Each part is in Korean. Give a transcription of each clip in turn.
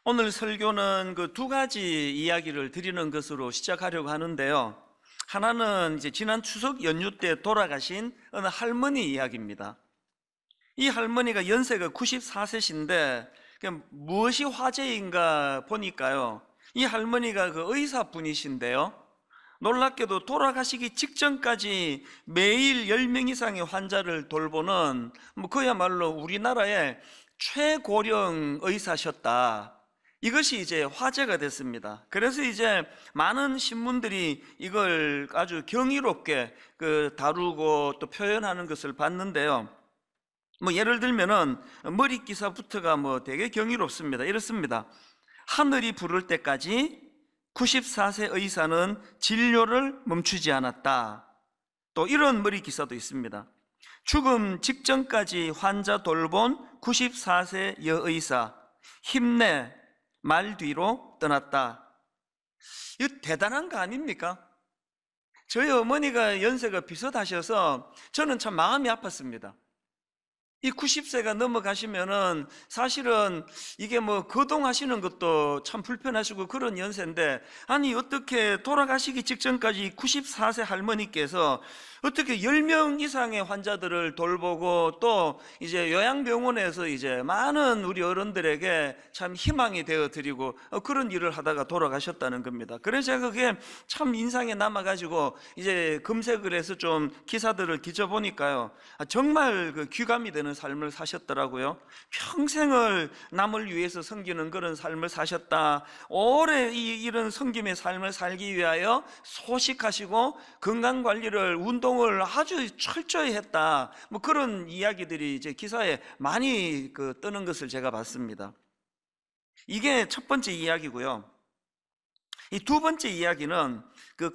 오늘 설교는 그 두 가지 이야기를 드리는 것으로 시작하려고 하는데요. 하나는 이제 지난 추석 연휴 때 돌아가신 어느 할머니 이야기입니다. 이 할머니가 연세가 94세신데 무엇이 화제인가 보니까요, 이 할머니가 그 의사분이신데요, 놀랍게도 돌아가시기 직전까지 매일 10명 이상의 환자를 돌보는 그야말로 우리나라의 최고령 의사셨다. 이것이 이제 화제가 됐습니다. 그래서 이제 많은 신문들이 이걸 아주 경이롭게 다루고 또 표현하는 것을 봤는데요. 예를 들면은 머리 기사부터가 되게 경이롭습니다. 이렇습니다. 하늘이 부를 때까지 94세 의사는 진료를 멈추지 않았다. 또 이런 머리 기사도 있습니다. 죽음 직전까지 환자 돌본 94세 여의사, 힘내, 말 뒤로 떠났다. 이거 대단한 거 아닙니까? 저희 어머니가 연세가 비슷하셔서 저는 참 마음이 아팠습니다. 이 90세가 넘어가시면은 사실은 이게 거동하시는 것도 참 불편하시고 그런 연세인데, 아니 어떻게 돌아가시기 직전까지 94세 할머니께서 어떻게 10명 이상의 환자들을 돌보고 또 이제 요양병원에서 이제 많은 우리 어른들에게 참 희망이 되어 드리고 그런 일을 하다가 돌아가셨다는 겁니다. 그래서 제가 그게 참 인상에 남아가지고 이제 검색을 해서 좀 기사들을 뒤져보니까요, 정말 귀감이 되는 삶을 사셨더라고요. 평생을 남을 위해서 섬기는 그런 삶을 사셨다. 오래 이런 섬김의 삶을 살기 위하여 소식하시고 건강관리를, 운동을 아주 철저히 했다. 그런 이야기들이 이제 기사에 많이 뜨는 것을 제가 봤습니다. 이게 첫 번째 이야기고요. 이 두 번째 이야기는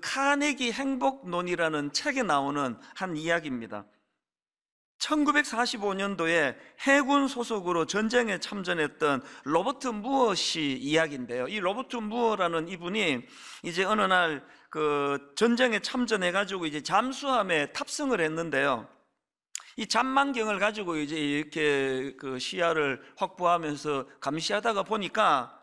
카네기 행복론이라는 책에 나오는 한 이야기입니다. 1945년도에 해군 소속으로 전쟁에 참전했던 로버트 무어 씨 이야기인데요. 이 로버트 무어라는 이분이 이제 어느 날 전쟁에 참전해가지고 이제 잠수함에 탑승을 했는데요. 이 잠망경을 가지고 이제 이렇게 시야를 확보하면서 감시하다가 보니까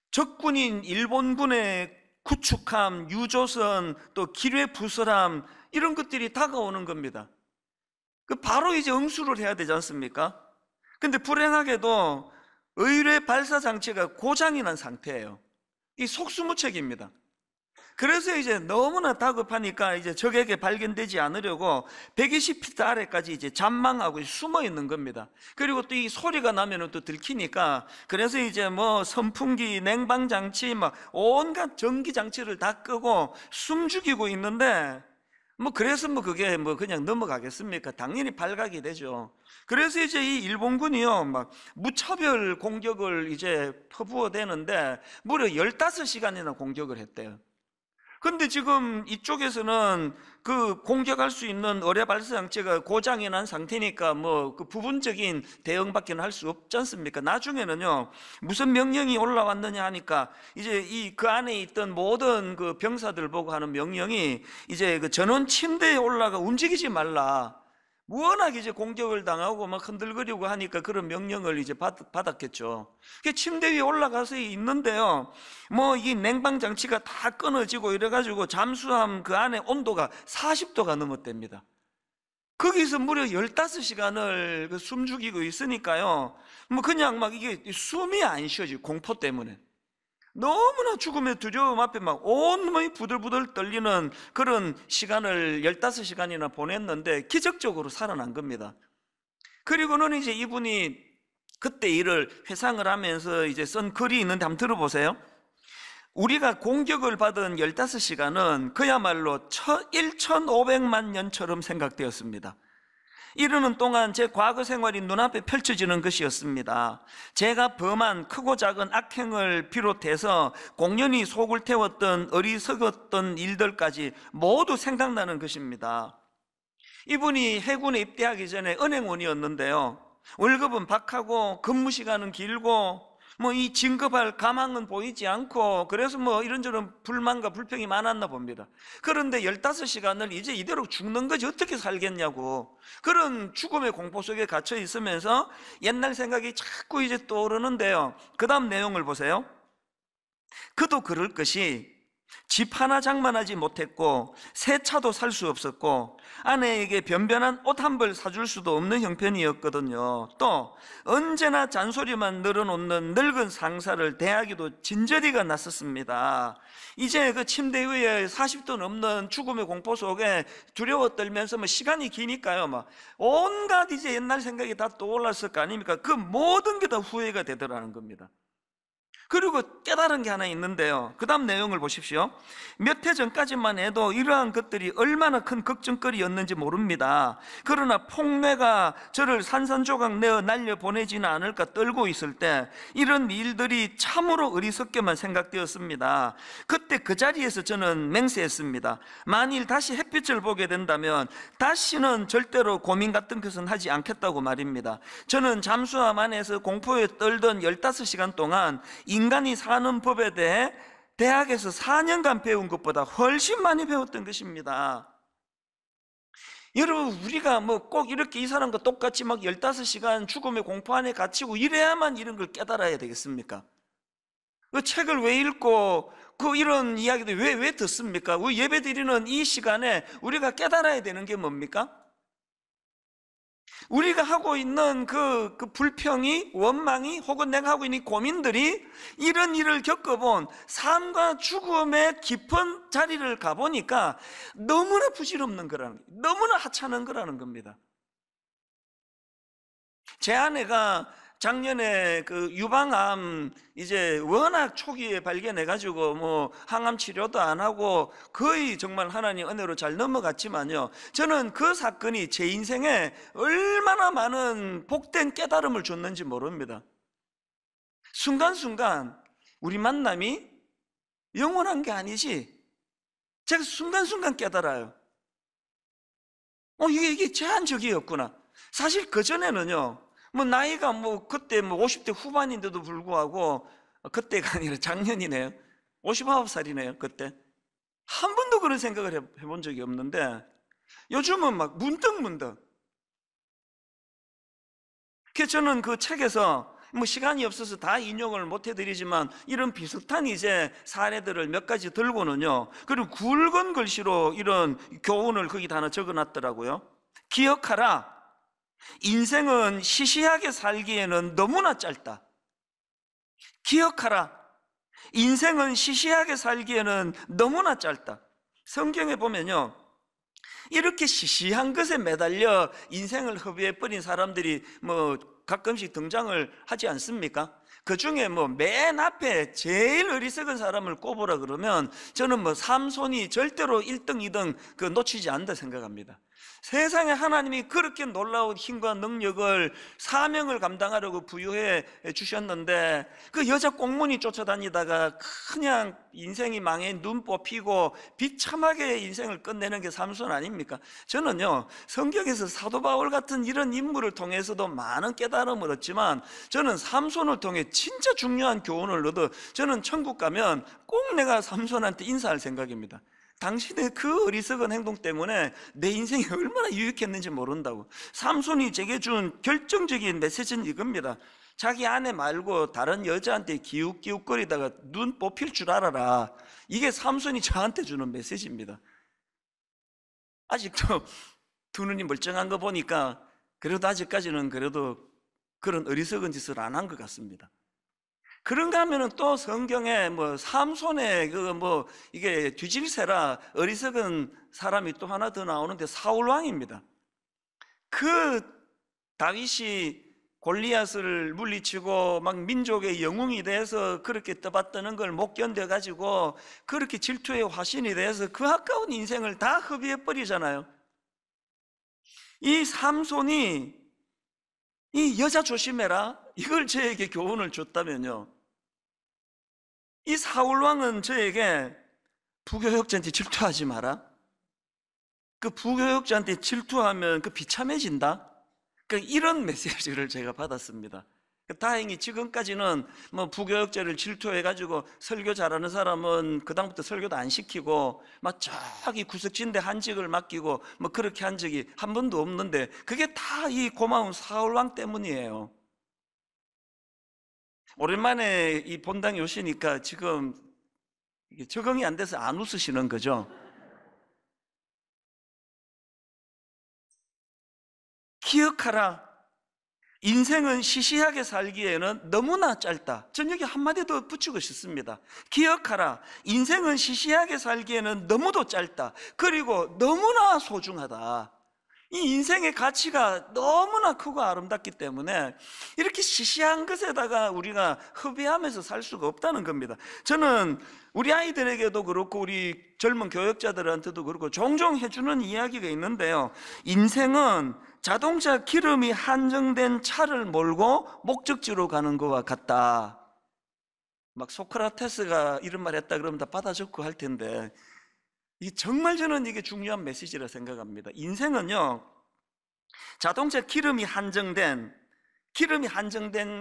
적군인 일본군의 구축함, 유조선, 또 기뢰부설함 이런 것들이 다가오는 겁니다. 바로 이제 응수를 해야 되지 않습니까? 근데 불행하게도 의뢰 발사 장치가 고장이 난 상태예요. 이 속수무책입니다. 그래서 이제 너무나 다급하니까 이제 적에게 발견되지 않으려고 120피트 아래까지 이제 잠망하고 숨어 있는 겁니다. 그리고 또 이 소리가 나면은 또 들키니까, 그래서 이제 선풍기, 냉방장치, 온갖 전기장치를 다 끄고 숨 죽이고 있는데, 그래서 그게 그냥 넘어가겠습니까? 당연히 발각이 되죠. 그래서 이제 이 일본군이요, 무차별 공격을 이제 퍼부어대는데 무려 15시간이나 공격을 했대요. 근데 지금 이쪽에서는 공격할 수 있는 어뢰 발사 장치가 고장이 난 상태니까 부분적인 대응밖에 할 수 없지 않습니까? 나중에는요, 무슨 명령이 올라왔느냐 하니까 이제 그 안에 있던 모든 병사들 보고 하는 명령이 이제 전원 침대에 올라가 움직이지 말라. 워낙 이제 공격을 당하고 흔들거리고 하니까 그런 명령을 이제 받았겠죠. 침대 위에 올라가서 있는데요, 이 냉방 장치가 다 끊어지고 이래가지고 잠수함 안에 온도가 40도가 넘었답니다. 거기서 무려 15시간을 숨 죽이고 있으니까요, 그냥 이게 숨이 안 쉬어지고 공포 때문에 너무나 죽음의 두려움 앞에 온몸이 부들부들 떨리는 그런 시간을 15시간이나 보냈는데 기적적으로 살아난 겁니다. 그리고는 이제 이분이 그때 일을 회상을 하면서 이제 쓴 글이 있는데 한번 들어보세요. 우리가 공격을 받은 15시간은 그야말로 1500만 년처럼 생각되었습니다. 이르는 동안 제 과거 생활이 눈앞에 펼쳐지는 것이었습니다. 제가 범한 크고 작은 악행을 비롯해서 공연히 속을 태웠던 어리석었던 일들까지 모두 생각나는 것입니다. 이분이 해군에 입대하기 전에 은행원이었는데요, 월급은 박하고 근무 시간은 길고 뭐 이 진급할 가망은 보이지 않고, 그래서 뭐 이런저런 불만과 불평이 많았나 봅니다. 그런데 15시간을 이제 이대로 죽는 거지 어떻게 살겠냐고, 그런 죽음의 공포 속에 갇혀 있으면서 옛날 생각이 자꾸 이제 떠오르는데요. 그 다음 내용을 보세요. 그도 그럴 것이 집 하나 장만하지 못했고 새 차도 살 수 없었고 아내에게 변변한 옷 한 벌 사줄 수도 없는 형편이었거든요. 또 언제나 잔소리만 늘어놓는 늙은 상사를 대하기도 진저리가 났었습니다. 이제 그 침대 위에 40도 넘는 죽음의 공포 속에 두려워 떨면서 뭐 시간이 기니까요, 막 온갖 이제 옛날 생각이 다 떠올랐을 거 아닙니까? 그 모든 게 다 후회가 되더라는 겁니다. 그리고 깨달은 게 하나 있는데요. 그 다음 내용을 보십시오. 몇 해 전까지만 해도 이러한 것들이 얼마나 큰 걱정거리였는지 모릅니다. 그러나 폭내가 저를 산산조각 내어 날려보내지는 않을까 떨고 있을 때 이런 일들이 참으로 어리석게만 생각되었습니다. 그때 그 자리에서 저는 맹세했습니다. 만일 다시 햇빛을 보게 된다면 다시는 절대로 고민 같은 것은 하지 않겠다고 말입니다. 저는 잠수함 안에서 공포에 떨던 15시간 동안 인간이 사는 법에 대해 대학에서 4년간 배운 것보다 훨씬 많이 배웠던 것입니다. 여러분, 우리가 뭐 꼭 이렇게 이 사람과 똑같이 막 15시간 죽음의 공포 안에 갇히고 이래야만 이런 걸 깨달아야 되겠습니까? 그 책을 왜 읽고 그 이런 이야기들 왜 듣습니까? 우리 예배 드리는 이 시간에 우리가 깨달아야 되는 게 뭡니까? 우리가 하고 있는 그 불평이, 원망이, 혹은 내가 하고 있는 고민들이 이런 일을 겪어본 삶과 죽음의 깊은 자리를 가보니까 너무나 부질없는 거라는 거예요. 너무나 하찮은 거라는 겁니다. 제 아내가 작년에 그 유방암 이제 워낙 초기에 발견해가지고 뭐 항암 치료도 안 하고 거의 정말 하나님 은혜로 잘 넘어갔지만요, 저는 그 사건이 제 인생에 얼마나 많은 복된 깨달음을 줬는지 모릅니다. 순간순간 우리 만남이 영원한 게 아니지, 제가 순간순간 깨달아요. 이게 제한적이었구나. 사실 그전에는요, 뭐 나이가 뭐 그때 뭐 50대 후반인데도 불구하고, 그때가 아니라 작년이네요. 59살이네요. 그때 한 번도 그런 생각을 해본 적이 없는데 요즘은 막 문득문득. 그래서 저는 그 책에서 뭐 시간이 없어서 다 인용을 못 해드리지만 이런 비슷한 이제 사례들을 몇 가지 들고는요, 그리고 굵은 글씨로 이런 교훈을 거기다 하나 적어놨더라고요. 기억하라, 인생은 시시하게 살기에는 너무나 짧다. 기억하라, 인생은 시시하게 살기에는 너무나 짧다. 성경에 보면요, 이렇게 시시한 것에 매달려 인생을 허비해버린 사람들이 뭐 가끔씩 등장을 하지 않습니까? 그 중에 뭐 맨 앞에 제일 어리석은 사람을 꼽으라 그러면 저는 뭐 삼손이 절대로 1등, 2등 그 놓치지 않는다 생각합니다. 세상에 하나님이 그렇게 놀라운 힘과 능력을, 사명을 감당하려고 부여해 주셨는데 그 여자 꽁무니 쫓아다니다가 그냥 인생이 망해 눈 뽑히고 비참하게 인생을 끝내는 게 삼손 아닙니까? 저는요, 성경에서 사도 바울 같은 이런 인물을 통해서도 많은 깨달음을 얻지만 저는 삼손을 통해 진짜 중요한 교훈을 얻어 저는 천국 가면 꼭 내가 삼손한테 인사할 생각입니다. 당신의 그 어리석은 행동 때문에 내 인생이 얼마나 유익했는지 모른다고. 삼손이 제게 준 결정적인 메시지는 이겁니다. 자기 아내 말고 다른 여자한테 기웃기웃거리다가 눈 뽑힐 줄 알아라. 이게 삼손이 저한테 주는 메시지입니다. 아직도 두 눈이 멀쩡한 거 보니까 그래도 아직까지는 그래도 그런 어리석은 짓을 안 한 것 같습니다. 그런가 하면은 또 성경에 뭐 삼손의 그 뭐 이게 뒤질세라 어리석은 사람이 또 하나 더 나오는데 사울 왕입니다. 그 다윗이 골리앗을 물리치고 막 민족의 영웅이 돼서 그렇게 떠받드는 걸 못 견뎌가지고 그렇게 질투의 화신이 돼서 그 아까운 인생을 다 허비해 버리잖아요. 이 삼손이 이 여자 조심해라 이걸 저에게 교훈을 줬다면요, 이 사울왕은 저에게 부교역자한테 질투하지 마라, 그 부교역자한테 질투하면 그 비참해진다, 이런 메시지를 제가 받았습니다. 다행히 지금까지는 뭐 부교육자를 질투해가지고 설교 잘하는 사람은 그다음부터 설교도 안 시키고 막 저기 구석진데 한직을 맡기고 뭐 그렇게 한 적이 한 번도 없는데, 그게 다 이 고마운 사울왕 때문이에요. 오랜만에 이 본당에 오시니까 지금 이게 적응이 안 돼서 안 웃으시는 거죠? 기억하라. 인생은 시시하게 살기에는 너무나 짧다. 전 여기 한마디 더 붙이고 싶습니다. 기억하라. 인생은 시시하게 살기에는 너무도 짧다. 그리고 너무나 소중하다. 이 인생의 가치가 너무나 크고 아름답기 때문에 이렇게 시시한 것에다가 우리가 허비하면서 살 수가 없다는 겁니다. 저는 우리 아이들에게도 그렇고 우리 젊은 교역자들한테도 그렇고 종종 해주는 이야기가 있는데요. 인생은 자동차 기름이 한정된 차를 몰고 목적지로 가는 것과 같다. 막 소크라테스가 이런 말 했다 그러면 다 받아 적고 할 텐데, 이 정말 저는 이게 중요한 메시지라 생각합니다. 인생은요, 자동차 기름이 한정된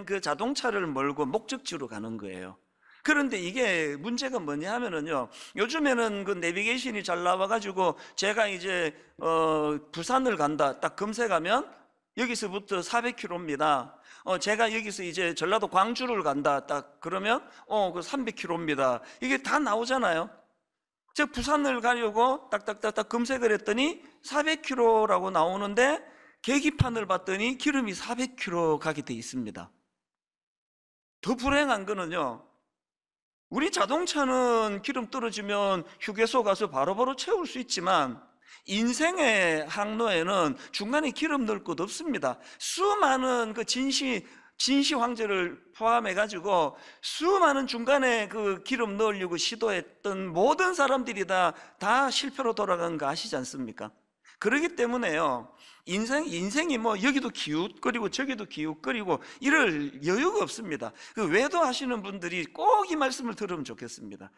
그 자동차를 몰고 목적지로 가는 거예요. 그런데 이게 문제가 뭐냐 하면은요, 요즘에는 그 내비게이션이 잘 나와가지고 제가 이제 부산을 간다 딱 검색하면 여기서부터 400km입니다. 제가 여기서 이제 전라도 광주를 간다 딱 그러면 그 300km입니다. 이게 다 나오잖아요. 제가 부산을 가려고 딱딱딱딱 검색을 했더니 400km라고 나오는데 계기판을 봤더니 기름이 400km 가게 돼 있습니다. 더 불행한 거는요, 우리 자동차는 기름 떨어지면 휴게소 가서 바로바로 채울 수 있지만 인생의 항로에는 중간에 기름 넣을 곳 없습니다. 수많은 그 진시 황제를 포함해가지고 수많은 중간에 그 기름 넣으려고 시도했던 모든 사람들이 다 실패로 돌아간 거 아시지 않습니까? 그렇기 때문에요, 인생이 뭐 여기도 기웃거리고 저기도 기웃거리고 이럴 여유가 없습니다. 그 외도하시는 분들이 꼭 이 말씀을 들으면 좋겠습니다.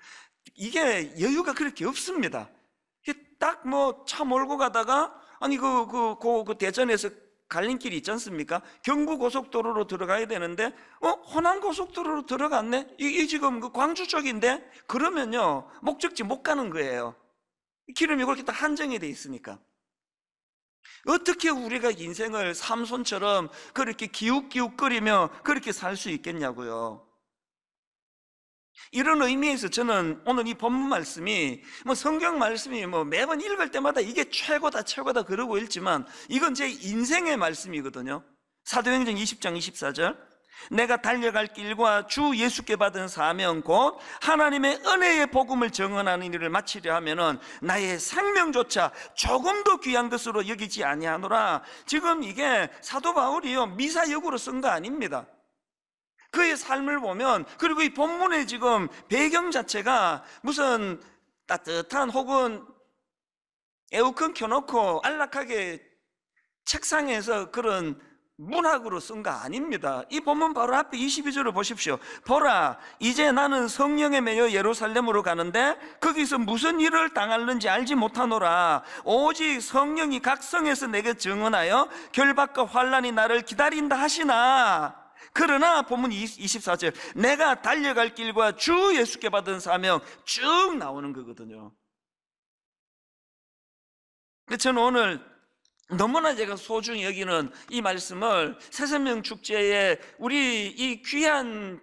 이게 여유가 그렇게 없습니다. 딱 뭐 차 몰고 가다가 아니 그 대전에서 갈림길이 있지 않습니까? 경부고속도로로 들어가야 되는데 호남고속도로로 들어갔네? 이 지금 그 광주 쪽인데? 그러면요, 목적지 못 가는 거예요. 기름이 그렇게 딱 한정이 돼 있으니까. 어떻게 우리가 인생을 삼손처럼 그렇게 기웃기웃거리며 그렇게 살 수 있겠냐고요. 이런 의미에서 저는 오늘 이 본문 말씀이 성경 말씀이 매번 읽을 때마다 이게 최고다 그러고 읽지만 이건 제 인생의 말씀이거든요. 사도행전 20장 24절, 내가 달려갈 길과 주 예수께 받은 사명 곧 하나님의 은혜의 복음을 증언하는 일을 마치려 하면은 나의 생명조차 조금도 귀한 것으로 여기지 아니하노라. 지금 이게 사도 바울이요, 미사역으로 쓴 거 아닙니다. 그의 삶을 보면, 그리고 이 본문의 지금 배경 자체가 무슨 따뜻한 혹은 에어컨 켜놓고 안락하게 책상에서 그런 문학으로 쓴 거 아닙니다. 이 본문 바로 앞에 22절을 보십시오. 보라, 이제 나는 성령에 매여 예루살렘으로 가는데 거기서 무슨 일을 당할는지 알지 못하노라. 오직 성령이 각 성에서 내게 증언하여 결박과 환난이 나를 기다린다 하시나. 그러나 본문 24절, 내가 달려갈 길과 주 예수께 받은 사명 쭉 나오는 거거든요. 저는 오늘 너무나 제가 소중히 여기는 이 말씀을 새생명 축제에 우리 이 귀한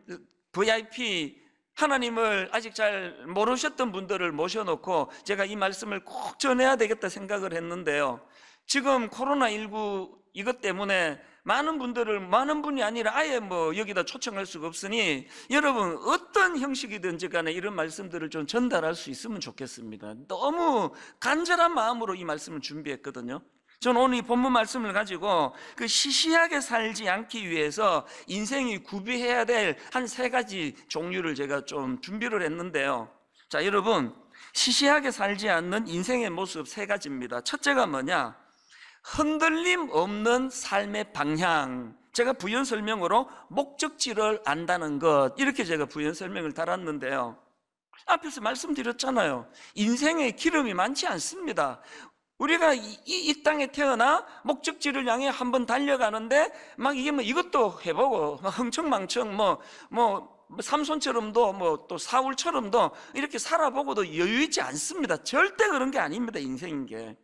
VIP, 하나님을 아직 잘 모르셨던 분들을 모셔놓고 제가 이 말씀을 꼭 전해야 되겠다 생각을 했는데요, 지금 코로나19 이것 때문에 많은 분이 아니라 아예 여기다 초청할 수가 없으니 여러분 어떤 형식이든지 간에 이런 말씀들을 좀 전달할 수 있으면 좋겠습니다. 너무 간절한 마음으로 이 말씀을 준비했거든요. 저는 오늘 이 본문 말씀을 가지고 그 시시하게 살지 않기 위해서 인생이 구비해야 될 한 3가지 종류를 제가 좀 준비를 했는데요. 자, 여러분, 시시하게 살지 않는 인생의 모습 3가지입니다. 첫째가 뭐냐? 흔들림 없는 삶의 방향. 제가 부연 설명으로 목적지를 안다는 것, 이렇게 제가 부연 설명을 달았는데요, 앞에서 말씀드렸잖아요. 인생에 기름이 많지 않습니다. 우리가 이 땅에 태어나 목적지를 향해 한번 달려가는데 막 이게 뭐 이것도 해보고 막 흥청망청 뭐 삼손처럼도 뭐 또 사울처럼도 이렇게 살아보고도 여유 있지 않습니다. 절대 그런 게 아닙니다. 인생인 게.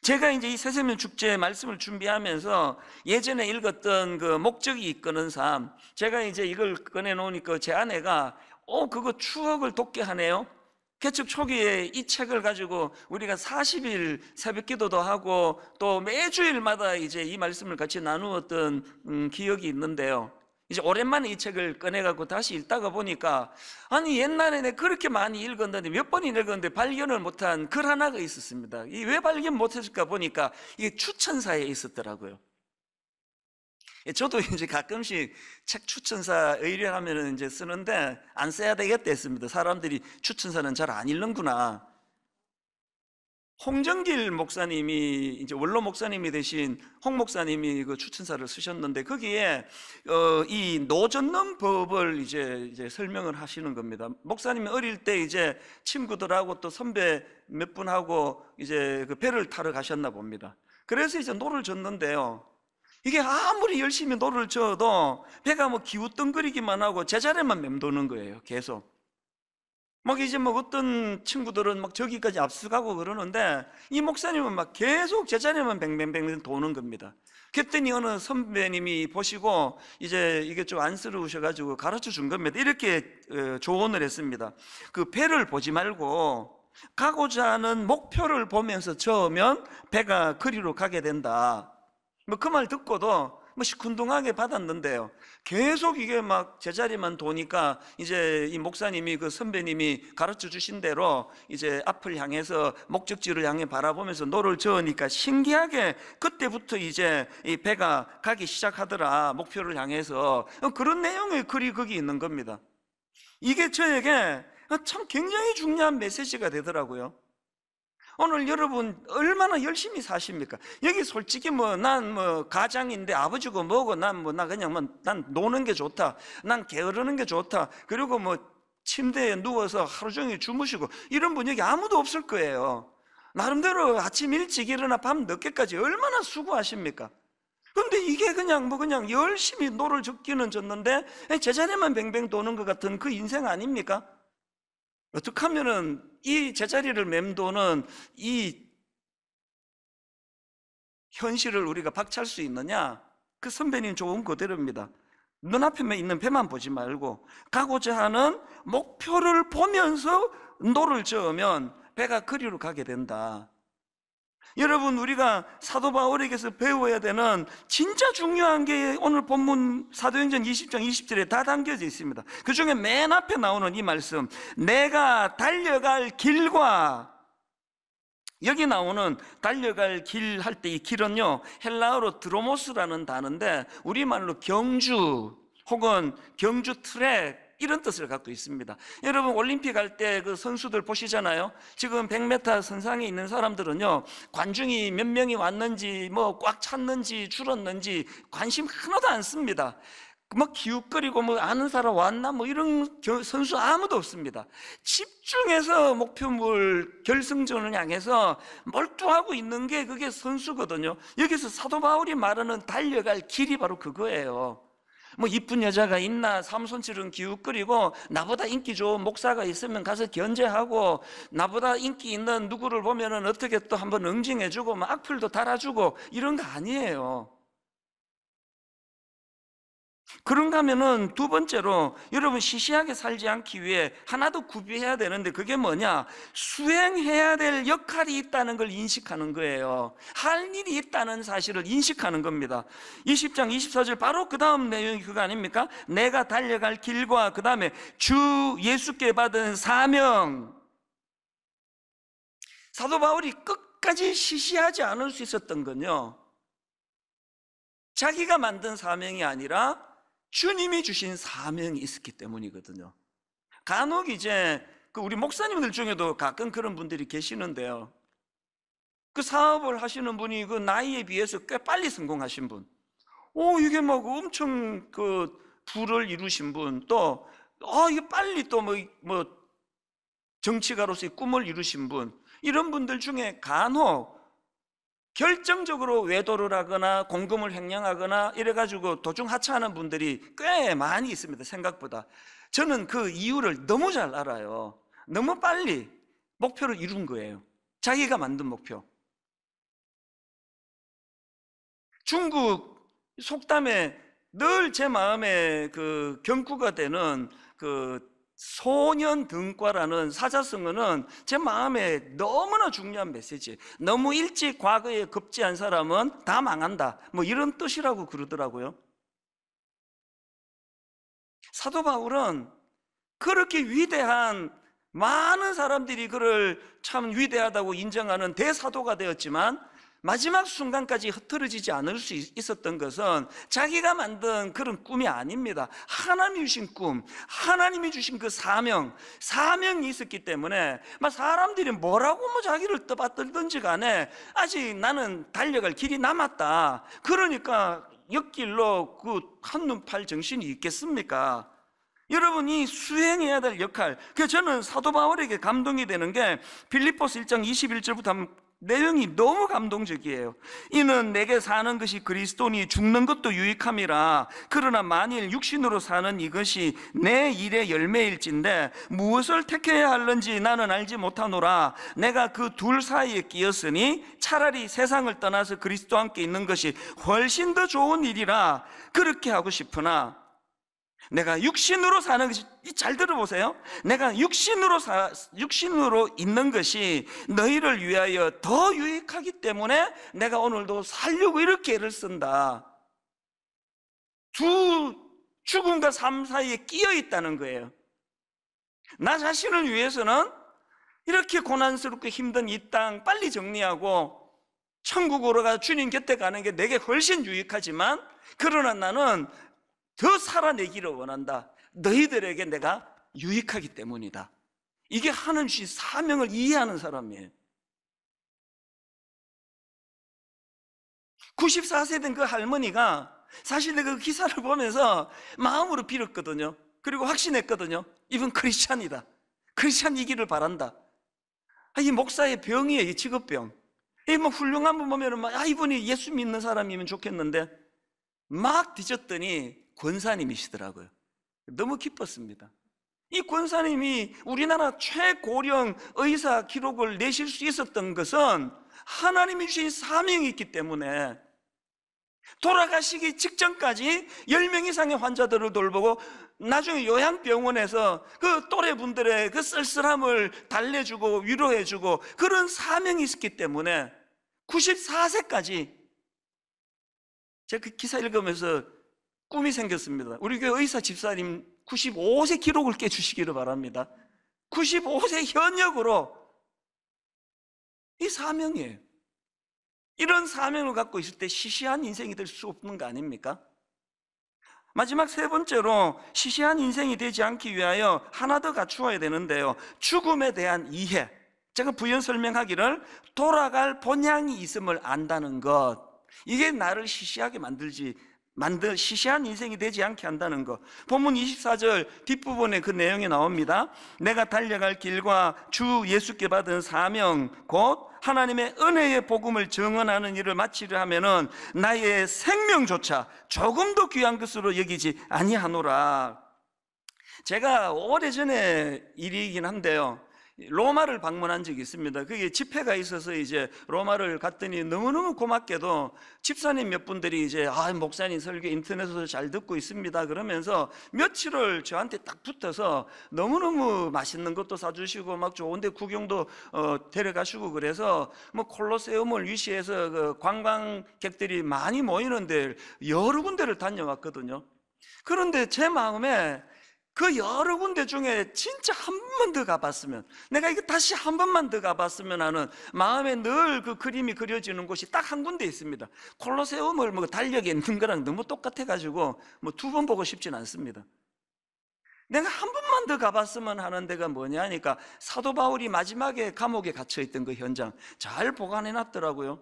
제가 이제 이 새세면 축제 말씀을 준비하면서 예전에 읽었던 그 목적이 이끄는 삶, 제가 이제 이걸 꺼내 놓으니까 제 아내가 그거 추억을 돋게 하네요. 개척 초기에 이 책을 가지고 우리가 40일 새벽 기도도 하고 또 매주일마다 이제 이 말씀을 같이 나누었던 기억이 있는데요. 이제 오랜만에 이 책을 꺼내갖고 다시 읽다가 보니까 아니 옛날에 내가 그렇게 많이 읽었는데 몇 번이나 읽었는데 발견을 못한 글 하나가 있었습니다. 이 왜 발견 못했을까 보니까 이게 추천사에 있었더라고요. 저도 이제 가끔씩 책 추천사 의뢰하면 이제 쓰는데 안 써야 되겠다 했습니다. 사람들이 추천사는 잘 안 읽는구나. 홍정길 목사님이 이제 원로 목사님이 되신 홍 목사님이 그 추천사를 쓰셨는데 거기에 이 노젓는 법을 이제 설명을 하시는 겁니다. 목사님이 어릴 때 이제 친구들하고 또 선배 몇 분하고 이제 그 배를 타러 가셨나 봅니다. 그래서 이제 노를 젓는데요. 이게 아무리 열심히 노를 저어도 배가 뭐 기우뚱거리기만 하고 제자리만 맴도는 거예요. 계속. 막 이제 뭐 어떤 친구들은 막 저기까지 앞서가고 그러는데 이 목사님은 막 계속 제자리만 뱅뱅뱅 도는 겁니다. 그랬더니 어느 선배님이 보시고 이제 이게 좀 안쓰러우셔가지고 가르쳐 준 겁니다. 이렇게 조언을 했습니다. 그 배를 보지 말고 가고자 하는 목표를 보면서 저으면 배가 그리로 가게 된다. 뭐 그 말 듣고도 뭐 시큰둥하게 받았는데요. 계속 이게 막 제자리만 도니까 이제 이 목사님이 그 선배님이 가르쳐 주신 대로 이제 앞을 향해서 목적지를 향해 바라보면서 노를 저으니까 신기하게 그때부터 이제 이 배가 가기 시작하더라. 목표를 향해서 그런 내용의 글이 거기 있는 겁니다. 이게 저에게 참 굉장히 중요한 메시지가 되더라고요. 오늘 여러분 얼마나 열심히 사십니까? 여기 솔직히 난 가장인데 아버지고 뭐고 난 그냥 난 노는 게 좋다. 난 게으르는 게 좋다. 그리고 뭐 침대에 누워서 하루 종일 주무시고 이런 분 여기 아무도 없을 거예요. 나름대로 아침 일찍 일어나 밤 늦게까지 얼마나 수고하십니까? 그런데 이게 그냥 열심히 노를 젓기는 젓는데 제자리만 뱅뱅 도는 것 같은 그 인생 아닙니까? 어떻게 하면은 이 제자리를 맴도는 이 현실을 우리가 박차할 수 있느냐? 그 선배님 조언 그대로입니다. 눈앞에 있는 배만 보지 말고 가고자 하는 목표를 보면서 노를 저으면 배가 그리로 가게 된다. 여러분, 우리가 사도 바울에게서 배워야 되는 진짜 중요한 게 오늘 본문 사도행전 20장 20절에 다 담겨져 있습니다. 그 중에 맨 앞에 나오는 이 말씀, 내가 달려갈 길과, 여기 나오는 달려갈 길 할 때 이 길은요 헬라어로 드로모스라는 단어인데 우리말로 경주 혹은 경주 트랙 이런 뜻을 갖고 있습니다. 여러분 올림픽 할 때 그 선수들 보시잖아요. 지금 100m 선상에 있는 사람들은요 관중이 몇 명이 왔는지 뭐 꽉 찼는지 줄었는지 관심 하나도 안 씁니다. 막 기웃거리고 뭐 아는 사람 왔나 뭐 이런 선수 아무도 없습니다. 집중해서 목표물 결승전을 향해서 몰두하고 있는 게 그게 선수거든요. 여기서 사도 바울이 말하는 달려갈 길이 바로 그거예요. 뭐 이쁜 여자가 있나, 삼손처럼 기웃거리고 나보다 인기 좋은 목사가 있으면 가서 견제하고 나보다 인기 있는 누구를 보면은 어떻게 또 한번 응징해주고 막 악플도 달아주고 이런 거 아니에요. 그런가 하면은 두 번째로 여러분 시시하게 살지 않기 위해 하나 더 구비해야 되는데 그게 뭐냐? 수행해야 될 역할이 있다는 걸 인식하는 거예요. 할 일이 있다는 사실을 인식하는 겁니다. 20장 24절 바로 그 다음 내용이 그거 아닙니까? 내가 달려갈 길과 그 다음에 주 예수께 받은 사명. 사도 바울이 끝까지 시시하지 않을 수 있었던 건요 자기가 만든 사명이 아니라 주님이 주신 사명이 있었기 때문이거든요. 간혹 이제 우리 목사님들 중에도 가끔 그런 분들이 계시는데요. 그 사업을 하시는 분이 그 나이에 비해서 꽤 빨리 성공하신 분, 이게 막 엄청 그 부를 이루신 분, 또 이게 빨리 또 정치가로서의 꿈을 이루신 분, 이런 분들 중에 간혹 결정적으로 외도를 하거나 공금을 횡령하거나 이래가지고 도중하차하는 분들이 꽤 많이 있습니다. 생각보다. 저는 그 이유를 너무 잘 알아요. 너무 빨리 목표를 이룬 거예요. 자기가 만든 목표. 중국 속담에 늘 제 마음에 그 경구가 되는 그 소년등과라는 사자성어는 제 마음에 너무나 중요한 메시지. 너무 일찍 과거에 급제한 사람은 다 망한다, 뭐 이런 뜻이라고 그러더라고요. 사도 바울은 그렇게 위대한, 많은 사람들이 그를 참 위대하다고 인정하는 대사도가 되었지만 마지막 순간까지 흐트러지지 않을 수 있었던 것은 자기가 만든 그런 꿈이 아닙니다. 하나님이 주신 꿈, 하나님이 주신 그 사명이 있었기 때문에 막 사람들이 뭐라고 뭐 자기를 떠받들든지 간에 아직 나는 달려갈 길이 남았다, 그러니까 옆길로 그 한눈 팔 정신이 있겠습니까? 여러분이 수행해야 될 역할, 그래서 저는 사도 바울에게 감동이 되는 게 빌립보서 1장 21절부터 한번 내용이 너무 감동적이에요. 이는 내게 사는 것이 그리스도니 죽는 것도 유익함이라. 그러나 만일 육신으로 사는 이것이 내 일의 열매일진데 무엇을 택해야 할는지 나는 알지 못하노라. 내가 그 둘 사이에 끼었으니 차라리 세상을 떠나서 그리스도와 함께 있는 것이 훨씬 더 좋은 일이라 그렇게 하고 싶으나 내가 육신으로 사는 것이, 잘 들어보세요. 내가 육신으로 있는 것이 너희를 위하여 더 유익하기 때문에 내가 오늘도 살려고 이렇게 애를 쓴다. 두 죽음과 삶 사이에 끼어 있다는 거예요. 나 자신을 위해서는 이렇게 고난스럽고 힘든 이 땅 빨리 정리하고 천국으로 가 주님 곁에 가는 게 내게 훨씬 유익하지만, 그러나 나는 더 살아내기를 원한다. 너희들에게 내가 유익하기 때문이다. 이게 하나님 주신 사명을 이해하는 사람이에요. 94세 된 그 할머니가 사실 내가 그 기사를 보면서 마음으로 빌었거든요. 그리고 확신했거든요. 이분 크리스찬이다. 크리스찬이기를 바란다. 이 목사의 병이에요. 이 직업병. 이 뭐 훌륭한 분 보면은 이분이 예수 믿는 사람이면 좋겠는데 막 뒤졌더니 권사님이시더라고요. 너무 기뻤습니다. 이 권사님이 우리나라 최고령 의사 기록을 내실 수 있었던 것은 하나님이 주신 사명이 있기 때문에, 돌아가시기 직전까지 10명 이상의 환자들을 돌보고 나중에 요양병원에서 그 또래분들의 그 쓸쓸함을 달래주고 위로해주고 그런 사명이 있었기 때문에 94세까지, 제가 그 기사 읽으면서 꿈이 생겼습니다. 우리 교회 의사 집사님 95세 기록을 깨주시기를 바랍니다. 95세 현역으로. 이 사명이에요. 이런 사명을 갖고 있을 때 시시한 인생이 될 수 없는 거 아닙니까? 마지막 세 번째로 시시한 인생이 되지 않기 위하여 하나 더 갖추어야 되는데요, 죽음에 대한 이해. 제가 부연 설명하기를 돌아갈 본향이 있음을 안다는 것, 이게 나를 시시하게 시시한 인생이 되지 않게 한다는 것. 본문 24절 뒷부분에 그 내용이 나옵니다. 내가 달려갈 길과 주 예수께 받은 사명 곧 하나님의 은혜의 복음을 증언하는 일을 마치려 하면은 나의 생명조차 조금도 귀한 것으로 여기지 아니하노라. 제가 오래전에 일이긴 한데요, 로마를 방문한 적이 있습니다. 그게 집회가 있어서 이제 로마를 갔더니 너무너무 고맙게도 집사님 몇 분들이 이제 목사님 설교 인터넷에서 잘 듣고 있습니다 그러면서 며칠을 저한테 딱 붙어서 너무너무 맛있는 것도 사주시고 막 좋은데 구경도 데려가시고, 그래서 뭐 콜로세움을 위시해서 그 관광객들이 많이 모이는데 여러 군데를 다녀왔거든요. 그런데 제 마음에 그 여러 군데 중에 진짜 한 번만 더 가봤으면, 내가 이거 다시 한 번만 더 가봤으면 하는 마음에 늘 그 그림이 그려지는 곳이 딱 한 군데 있습니다. 콜로세움을 뭐 달력에 있는 거랑 너무 똑같아가지고 뭐 두 번 보고 싶진 않습니다. 내가 한 번만 더 가봤으면 하는 데가 뭐냐 하니까 사도 바울이 마지막에 감옥에 갇혀있던 그 현장 잘 보관해놨더라고요.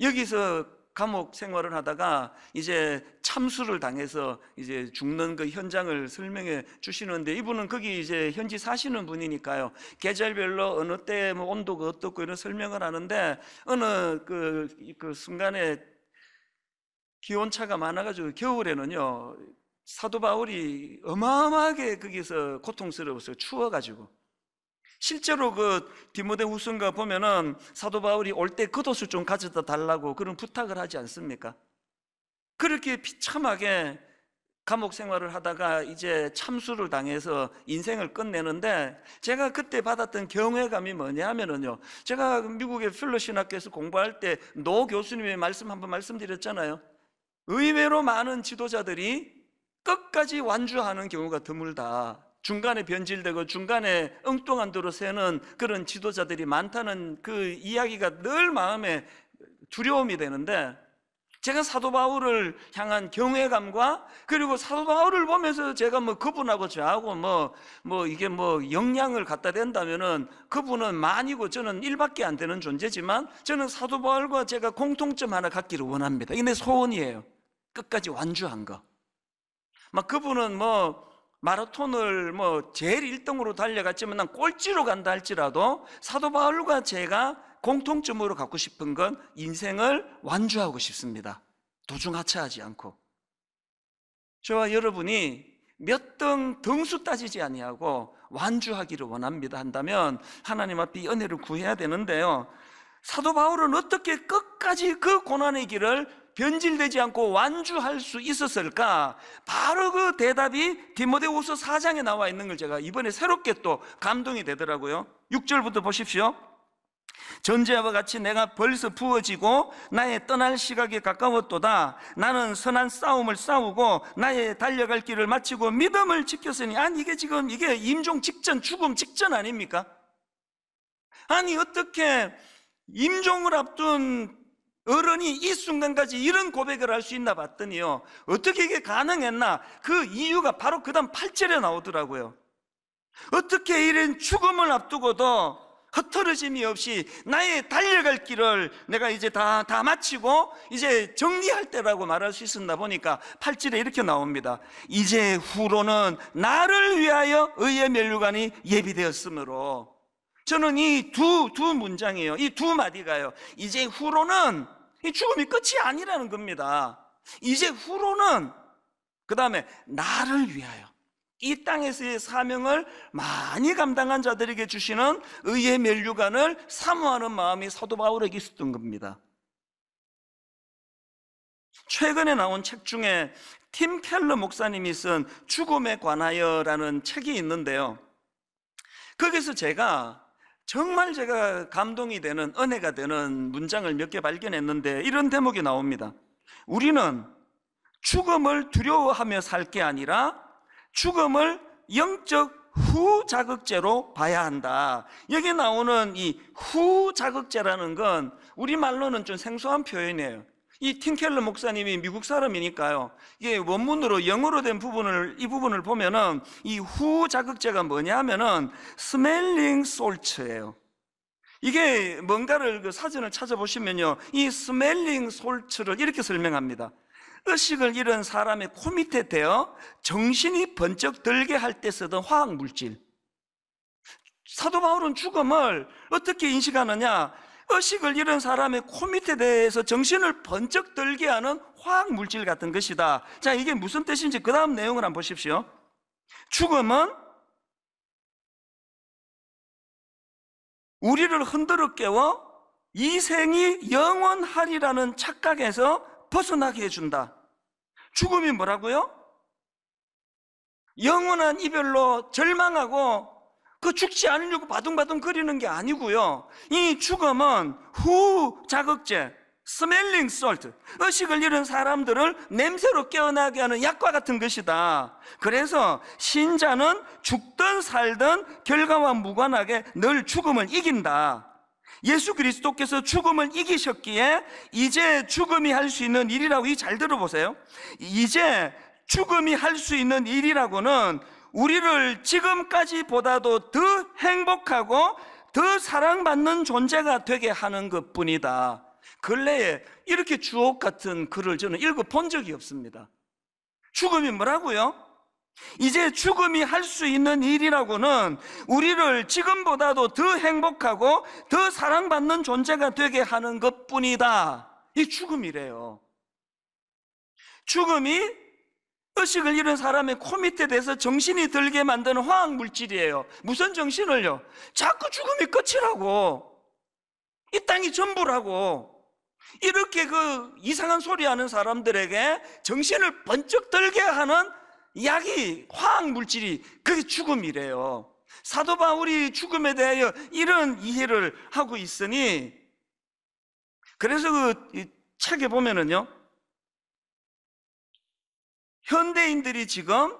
여기서 감옥 생활을 하다가 이제 참수를 당해서 이제 죽는 그 현장을 설명해 주시는데, 이분은 거기 이제 현지 사시는 분이니까요, 계절별로 어느 때 뭐 온도가 어떻고 이런 설명을 하는데, 어느 그 순간에 기온차가 많아가지고 겨울에는요 사도 바울이 어마어마하게 거기서 고통스러웠어요. 추워가지고. 실제로 그 디모데후서인가 보면은 사도 바울이 올 때 겉옷을 좀 가져다 달라고 그런 부탁을 하지 않습니까? 그렇게 비참하게 감옥 생활을 하다가 이제 참수를 당해서 인생을 끝내는데, 제가 그때 받았던 경외감이 뭐냐면요, 제가 미국의 필러 신학교에서 공부할 때 노 교수님의 말씀 한번 말씀드렸잖아요. 의외로 많은 지도자들이 끝까지 완주하는 경우가 드물다. 중간에 변질되고 중간에 엉뚱한 도로 새는 그런 지도자들이 많다는 그 이야기가 늘 마음에 두려움이 되는데, 제가 사도 바울을 향한 경외감과, 그리고 사도 바울을 보면서 제가 뭐 그분하고 저하고 이게 영향을 갖다 댄다면은 그분은 만이고 저는 1밖에 안 되는 존재지만, 저는 사도 바울과 제가 공통점 하나 갖기를 원합니다. 이게 내 소원이에요. 끝까지 완주한 거. 막 그분은 마라톤을 제일 1등으로 달려갔지만 난 꼴찌로 간다 할지라도 사도 바울과 제가 공통점으로 갖고 싶은 건 인생을 완주하고 싶습니다. 도중하차하지 않고. 저와 여러분이 몇 등 등수 따지지 아니하고 완주하기를 원합니다 한다면 하나님 앞에 이 은혜를 구해야 되는데요, 사도 바울은 어떻게 끝까지 그 고난의 길을 변질되지 않고 완주할 수 있었을까? 바로 그 대답이 디모데후서 4장에 나와 있는 걸 제가 이번에 새롭게 또 감동이 되더라고요. 6절부터 보십시오. 전제와 같이 내가 벌써 부어지고 나의 떠날 시각이 가까웠도다. 나는 선한 싸움을 싸우고 나의 달려갈 길을 마치고 믿음을 지켰으니. 아니 이게 지금 이게 임종 직전, 죽음 직전 아닙니까? 아니 어떻게 임종을 앞둔 어른이 이 순간까지 이런 고백을 할 수 있나 봤더니요, 어떻게 이게 가능했나? 그 이유가 바로 그 다음 8절에 나오더라고요. 어떻게 이런 죽음을 앞두고도 흐트러짐이 없이 나의 달려갈 길을 내가 이제 다 마치고 이제 정리할 때라고 말할 수 있었나 보니까 8절에 이렇게 나옵니다. 이제 후로는 나를 위하여 의의 면류관이 예비되었으므로. 저는 이 두 문장이에요. 이 두 마디가요, 이제 후로는 이 죽음이 끝이 아니라는 겁니다. 이제 후로는, 그 다음에 나를 위하여 이 땅에서의 사명을 많이 감당한 자들에게 주시는 의의 면류관을 사모하는 마음이 사도 바울에게 있었던 겁니다. 최근에 나온 책 중에 팀 켈러 목사님이 쓴 죽음에 관하여라는 책이 있는데요, 거기서 정말 제가 감동이 되는, 은혜가 되는 문장을 몇 개 발견했는데 이런 대목이 나옵니다. 우리는 죽음을 두려워하며 살 게 아니라 죽음을 영적 후자극제로 봐야 한다. 여기 나오는 이 후자극제라는 건 우리말로는 좀 생소한 표현이에요. 이 팀켈러 목사님이 미국 사람이니까요, 이게 원문으로 영어로 된 이 부분을 보면은 이 후자극제가 뭐냐 하면은 스멜링 솔트예요. 이게 뭔가를 그 사전을 찾아보시면요, 이 스멜링 솔트를 이렇게 설명합니다. 의식을 잃은 사람의 코 밑에 대어 정신이 번쩍 들게 할 때 쓰던 화학 물질. 사도 바울은 죽음을 어떻게 인식하느냐? 의식을 잃은 사람의 코 밑에 대해서 정신을 번쩍 들게 하는 화학 물질 같은 것이다. 자, 이게 무슨 뜻인지 그 다음 내용을 한번 보십시오. 죽음은 우리를 흔들어 깨워 이 생이 영원하리라는 착각에서 벗어나게 해준다. 죽음이 뭐라고요? 영원한 이별로 절망하고 그 죽지 않으려고 바둥바둥 거리는 게 아니고요, 이 죽음은 후자극제, 스멜링 솔트, 의식을 잃은 사람들을 냄새로 깨어나게 하는 약과 같은 것이다. 그래서 신자는 죽든 살든 결과와 무관하게 늘 죽음을 이긴다. 예수 그리스도께서 죽음을 이기셨기에 이제 죽음이 할 수 있는 일이라고, 잘 들어보세요. 이제 죽음이 할 수 있는 일이라고는 우리를 지금까지보다도 더 행복하고 더 사랑받는 존재가 되게 하는 것뿐이다. 근래에 이렇게 주옥 같은 글을 저는 읽어본 적이 없습니다. 죽음이 뭐라고요? 이제 죽음이 할 수 있는 일이라고는 우리를 지금보다도 더 행복하고 더 사랑받는 존재가 되게 하는 것뿐이다. 이 죽음이래요. 죽음이 의식을 잃은 사람의 코 밑에 대서 정신이 들게 만드는 화학물질이에요. 무슨 정신을요? 자꾸 죽음이 끝이라고, 이 땅이 전부라고, 이렇게 그 이상한 소리 하는 사람들에게 정신을 번쩍 들게 하는 약이, 화학물질이, 그게 죽음이래요. 사도 바울이 죽음에 대하여 이런 이해를 하고 있으니, 그래서 그 책에 보면은요, 현대인들이 지금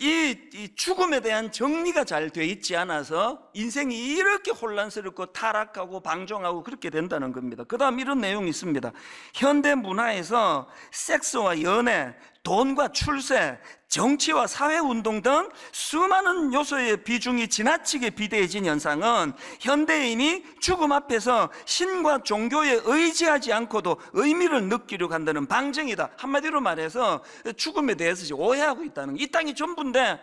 이 죽음에 대한 정리가 잘 돼 있지 않아서 인생이 이렇게 혼란스럽고 타락하고 방종하고 그렇게 된다는 겁니다. 그 다음 이런 내용이 있습니다. 현대 문화에서 섹스와 연애, 돈과 출세, 정치와 사회운동 등 수많은 요소의 비중이 지나치게 비대해진 현상은 현대인이 죽음 앞에서 신과 종교에 의지하지 않고도 의미를 느끼려고 한다는 방증이다. 한마디로 말해서 죽음에 대해서 오해하고 있다는 거예요. 이 땅이 전부인데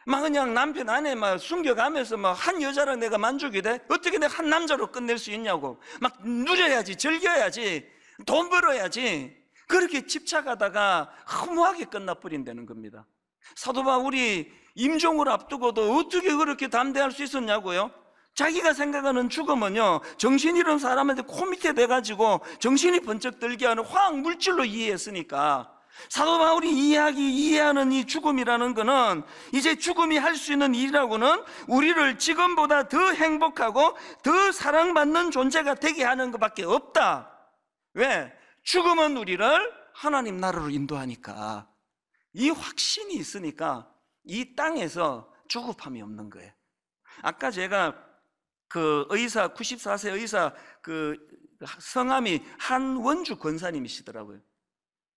막 그냥 남편 아내 막 숨겨가면서 막 한 여자랑 내가 만족이 돼? 어떻게 내가 한 남자로 끝낼 수 있냐고. 막 누려야지, 즐겨야지, 돈 벌어야지. 그렇게 집착하다가 허무하게 끝나버린다는 겁니다. 사도 바울이 임종을 앞두고도 어떻게 그렇게 담대할 수 있었냐고요? 자기가 생각하는 죽음은요, 정신 잃은 사람한테 코 밑에 대가지고 정신이 번쩍 들게 하는 화학물질로 이해했으니까, 사도 바울이 이해하는 이 죽음이라는 거는 이제 죽음이 할 수 있는 일이라고는 우리를 지금보다 더 행복하고 더 사랑받는 존재가 되게 하는 것밖에 없다. 왜? 죽음은 우리를 하나님 나라로 인도하니까. 이 확신이 있으니까 이 땅에서 조급함이 없는 거예요. 아까 제가 그 의사, 94세 의사 그 성함이 한원주 권사님이시더라고요.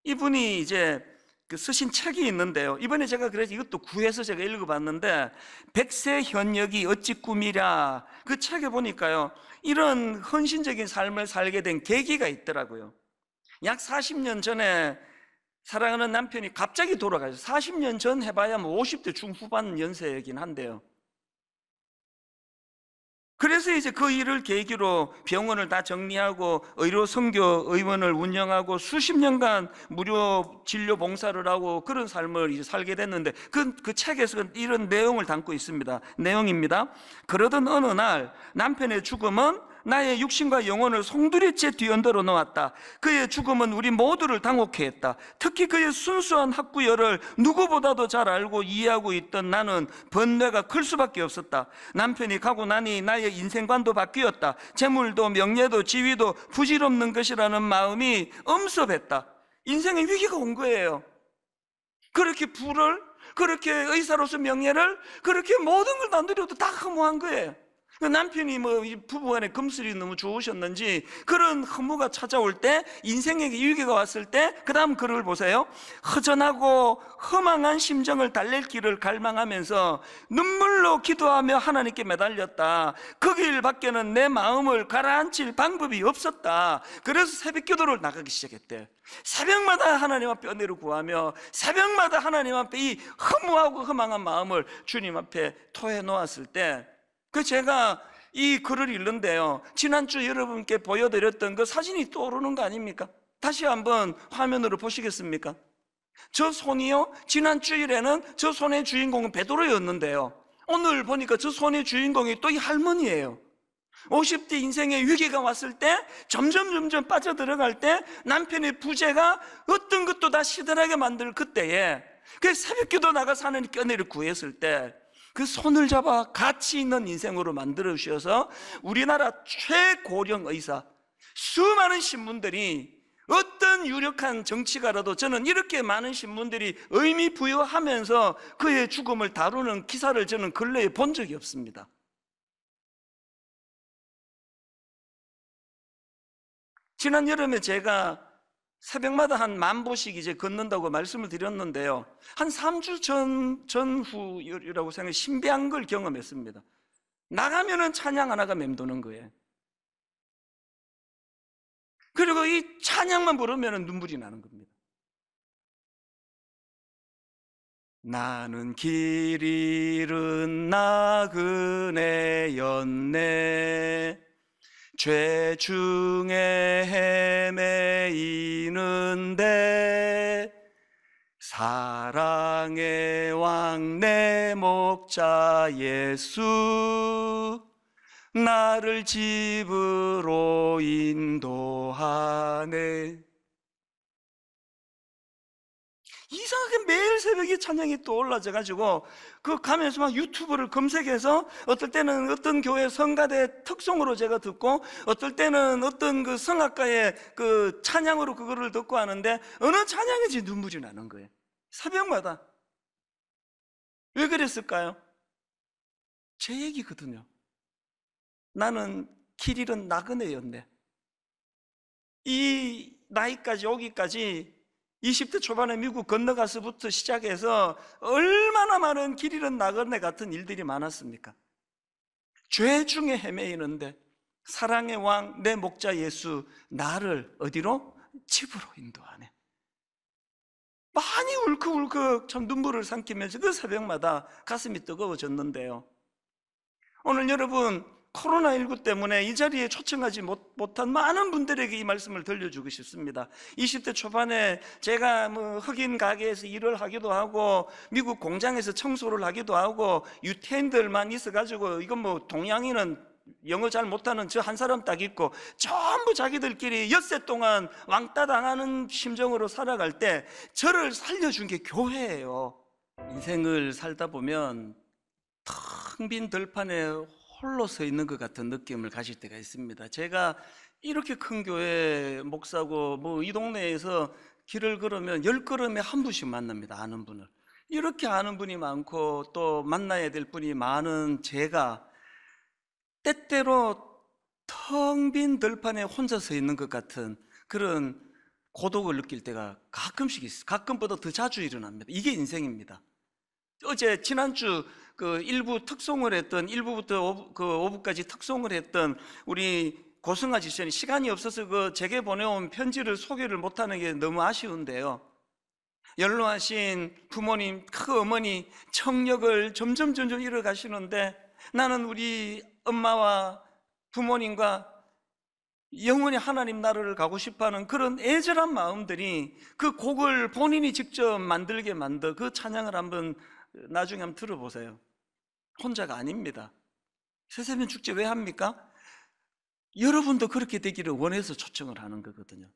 이분이 이제 그 쓰신 책이 있는데요, 이번에 제가 그래서 이것도 구해서 제가 읽어봤는데, 백세 현역이 어찌 꿈이랴, 그 책에 보니까요, 이런 헌신적인 삶을 살게 된 계기가 있더라고요. 약 40년 전에 사랑하는 남편이 갑자기 돌아가서, 40년 전 해봐야 뭐 50대 중후반 연세이긴 한데요. 그래서 이제 그 일을 계기로 병원을 다 정리하고 의료 선교 의원을 운영하고 수십 년간 무료 진료 봉사를 하고 그런 삶을 이제 살게 됐는데, 그 책에서 이런 내용을 담고 있습니다. 내용입니다. 그러던 어느 날 남편의 죽음은 나의 육신과 영혼을 송두리째 뒤흔들어 놓았다. 그의 죽음은 우리 모두를 당혹해 했다. 특히 그의 순수한 학구열을 누구보다도 잘 알고 이해하고 있던 나는 번뇌가 클 수밖에 없었다. 남편이 가고 나니 나의 인생관도 바뀌었다. 재물도 명예도 지위도 부질없는 것이라는 마음이 엄습했다. 인생의 위기가 온 거예요. 그렇게 부를, 그렇게 의사로서 명예를, 그렇게 모든 걸 다 누려도 다 허무한 거예요. 남편이 뭐 부부간에 금슬이 너무 좋으셨는지 그런 허무가 찾아올 때, 인생에게 위기가 왔을 때, 그 다음 글을 보세요. 허전하고 허망한 심정을 달랠 길을 갈망하면서 눈물로 기도하며 하나님께 매달렸다. 그 길 밖에는 내 마음을 가라앉힐 방법이 없었다. 그래서 새벽 기도를 나가기 시작했대. 새벽마다 하나님 앞에 은혜를 구하며 새벽마다 하나님 앞에 이 허무하고 허망한 마음을 주님 앞에 토해 놓았을 때, 제가 이 글을 읽는데요, 지난주 여러분께 보여드렸던 그 사진이 떠오르는 거 아닙니까? 다시 한번 화면으로 보시겠습니까? 저 손이요, 지난 주일에는 저 손의 주인공은 베드로였는데요, 오늘 보니까 저 손의 주인공이 또 이 할머니예요. 50대 인생의 위기가 왔을 때, 점점 빠져들어갈 때, 남편의 부재가 어떤 것도 다 시들하게 만들 그때에, 그 새벽기도 나가서 하나님께 은혜를 구했을 때, 그 손을 잡아 가치 있는 인생으로 만들어 주셔서 우리나라 최고령 의사, 수많은 신문들이, 어떤 유력한 정치가라도 저는 이렇게 많은 신문들이 의미 부여하면서 그의 죽음을 다루는 기사를 저는 근래에 본 적이 없습니다. 지난 여름에 제가 새벽마다 한 10,000보씩 이제 걷는다고 말씀을 드렸는데요, 한 3주 전후라고 생각해 신비한 걸 경험했습니다. 나가면은 찬양 하나가 맴도는 거예요. 그리고 이 찬양만 부르면 눈물이 나는 겁니다. 나는 길 잃은 나그네였네. 죄 중에 헤매이는데 사랑의 왕 내 목자 예수 나를 집으로 인도하네. 이상하게 매일 새벽에 찬양이 또 올라져가지고 그 가면서 막 유튜브를 검색해서 어떨 때는 어떤 교회 성가대 특송으로 제가 듣고 어떨 때는 어떤 그 성악가의 그 찬양으로 그거를 듣고 하는데 어느 찬양인지 눈물이 나는 거예요. 새벽마다. 왜 그랬을까요? 제 얘기거든요. 나는 길 잃은 나그네였네. 이 나이까지 오기까지 20대 초반에 미국 건너가서부터 시작해서 얼마나 많은 길 잃은 나그네 같은 일들이 많았습니까? 죄 중에 헤매이는데 사랑의 왕 내 목자 예수 나를 어디로? 집으로 인도하네. 많이 울컥울컥 참 눈물을 삼키면서 그 새벽마다 가슴이 뜨거워졌는데요. 오늘 여러분 코로나19 때문에 이 자리에 초청하지 못한 많은 분들에게 이 말씀을 들려주고 싶습니다. 20대 초반에 제가 흑인 가게에서 일을 하기도 하고 미국 공장에서 청소를 하기도 하고 유태인들만 있어가지고 이건 동양인은 영어 잘 못하는 저 한 사람 딱 있고 전부 자기들끼리 엿새 동안 왕따 당하는 심정으로 살아갈 때 저를 살려준 게 교회예요. 인생을 살다 보면 텅 빈 들판에 홀로 서 있는 것 같은 느낌을 가질 때가 있습니다. 제가 이렇게 큰 교회 목사고 이 동네에서 길을 걸으면 10걸음에 한 분씩 만납니다. 아는 분을. 이렇게 아는 분이 많고 또 만나야 될 분이 많은 제가 때때로 텅 빈 들판에 혼자 서 있는 것 같은 그런 고독을 느낄 때가 가끔씩 있어요. 가끔보다 더 자주 일어납니다. 이게 인생입니다. 어제 지난주 그 일부 특송을 했던 1부부터 5부까지 특송을 했던 우리 고승아 지사님 시간이 없어서 그 제게 보내온 편지를 소개를 못하는 게 너무 아쉬운데요. 연로하신 부모님, 그 어머니 청력을 점점 잃어가시는데 나는 우리 엄마와 부모님과 영원히 하나님 나라를 가고 싶어하는 그런 애절한 마음들이 그 곡을 본인이 직접 만들게 만든 그 찬양을 한번 나중에 한번 들어보세요. 혼자가 아닙니다. 새세면 축제 왜 합니까? 여러분도 그렇게 되기를 원해서 초청을 하는 거거든요.